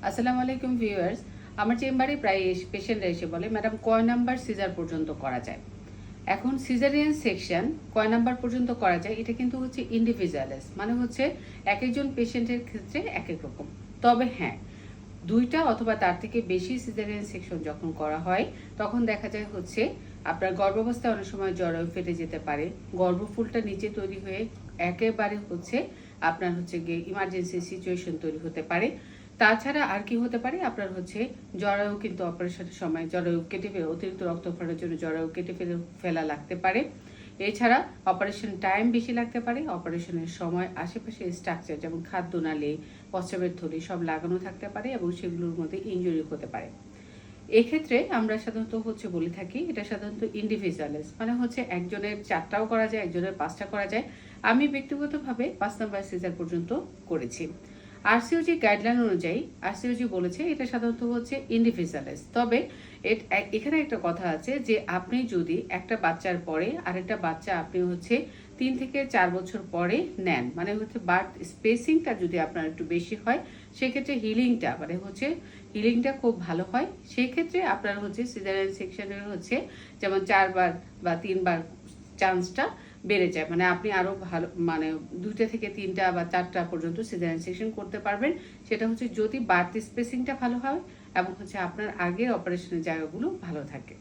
আসসালামু আলাইকুম ভিউয়ার্স। আমার চেম্বারে প্রায় পেশেন্টরা এসে বলে, ম্যাডাম কয় নাম্বার সিজার পর্যন্ত করা যায়? এখন সিজারিয়ান সেকশন কয় নাম্বার পর্যন্ত করা যায় এটা কিন্তু হচ্ছে ইন্ডিভিজুয়ালাইজ, মানে হচ্ছে এক একজন পেশেন্টের ক্ষেত্রে এক এক রকম। তবে হ্যাঁ, দুইটা অথবা তার থেকে বেশি সিজারিয়ান সেকশন যখন করা হয় তখন দেখা যায় হচ্ছে আপনার গর্ভাবস্থায় অনেক সময় জরায়ু ফেটে যেতে পারে, গর্ভফুলটা নিচে তৈরি হয়ে একেবারে হচ্ছে আপনার হচ্ছে গিয়ে ইমার্জেন্সি সিচুয়েশন তৈরি হতে পারে। তাছাড়া আর কি হতে পারে, আপনার হচ্ছে জরায়ু কিন্তু অপারেশনের সময় জরায়ু কেটে ফেলে অতিরিক্ত রক্তক্ষরণের জন্য জরায়ু কেটে ফেলা লাগতে পারে। এছাড়া অপারেশন টাইম বেশি লাগতে পারে, অপারেশনের সময় আশেপাশে স্ট্রাকচার যেমন খাদ্যনালী, প্রস্রাবের থলি সব লাগানো থাকতে পারে এবং সেগুলোর মধ্যে ইনজুরি হতে পারে। এক্ষেত্রে আমরা সাধারণত হচ্ছে বলে থাকি এটা সাধারণত ইন্ডিভিজুয়ালাইজ, মানে হচ্ছে একজনের 4টাও করা যায়, একজনের 5টা করা যায়। আমি ব্যক্তিগতভাবে 5 নাম্বার সিজার পর্যন্ত করেছি। আরসিওজি গাইডলাইন অনুযায়ী আরসিওজি বলেছে এটা সাধারণত হচ্ছে ইন্ডিভিজুয়ালাইজ। তবে এখানে একটা কথা আছে যে আপনি যদি একটা বাচ্চার পরে আরেকটা বাচ্চা আপনি হচ্ছে 3 থেকে 4 বছর পরে নেন, মানে হচ্ছে বার্থ স্পেসিংটা যদি আপনার একটু বেশি হয়, সেক্ষেত্রে হিলিংটা খুব ভালো হয়। সেক্ষেত্রে আপনার হচ্ছে সিজারিয়ান সেকশনের হচ্ছে যেমন 4বার বা 3বার চান্সটা বেড়ে যায়, মানে আপনি আরো ভালো, মানে 2টা থেকে 3টা বা 4টা পর্যন্ত সিজারিয়ান সেকশন করতে পারবেন। সেটা হচ্ছে যদি বার্থ স্পেসিংটা ভালো হয় এবং হচ্ছে আপনার আগের অপারেশনের জায়গাগুলো ভালো থাকে।